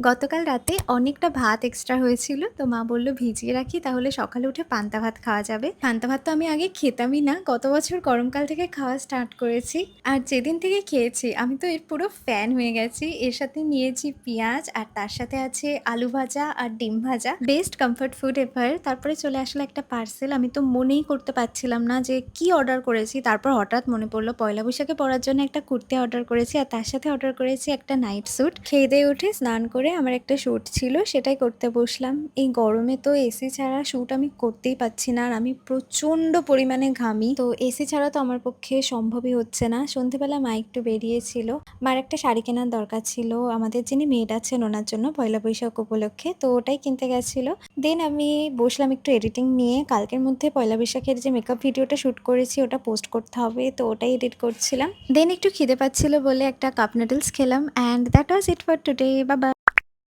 গতকাল রাতে অনেকটা ভাত এক্সট্রা হয়েছিল। তো মা বলল ভিজিয়ে রাখি তাহলে সকালে উঠে পান্তা ভাত খাওয়া যাবে। পান্তা ভাত তো আমি আগে খেতামই না। গত বছর গরমকাল থেকে খাওয়া স্টার্ট করেছি। আর যেদিন থেকে খেয়েছি আমি তো এর পুরো ফ্যান হয়ে গেছি। এর সাথে নিয়েছি পেঁয়াজ আর তার সাথে আছে আলু ভাজা আর ডিম ভাজা। Best comfort food ever. তারপরে চলে আসলো একটা পার্সেল। আমি তো মনেই করতে পারছিলাম না যে কি অর্ডার করেছি। তারপর হঠাৎ মনে পড়ল পয়লা বৈশাখে পরার জন্য একটা কুর্তি অর্ডার করেছি আর তার সাথে অর্ডার করেছি একটা নাইট স্যুট। খেয়ে দেয়ে উঠে স্নান করে আমার একটা শ্যুট ছিল সেটাই করতে বসলাম। এই গরমে তো এসি ছাড়া শ্যুট আমি করতেই পারছি না আর আমি প্রচণ্ড পরিমাণে ঘামি। তো এসি ছাড়া তো আমার পক্ষে সম্ভবই হচ্ছে না। সন্ধেবেলা মা একটু বেরিয়েছিল। মার একটা শাড়ি কেনার দরকার ছিল আমাদের যিনি মেড আছেন ওনার জন্য পয়লা বৈশাখ উপলক্ষে। তো ওটাই কিনতে গেছিল। দেন আমি বসলাম একটু এডিটিং নিয়ে। কালকের মধ্যে পয়লা বৈশাখের যে মেকআপ ভিডিওটা শ্যুট করেছি ওটা পোস্ট করতে হবে। তো ওটাই এডিট করছিলাম। দেন একটু খিদে পাচ্ছিল বলে একটা কাপ নুডলস খেলাম and that was it for today. Bye bye.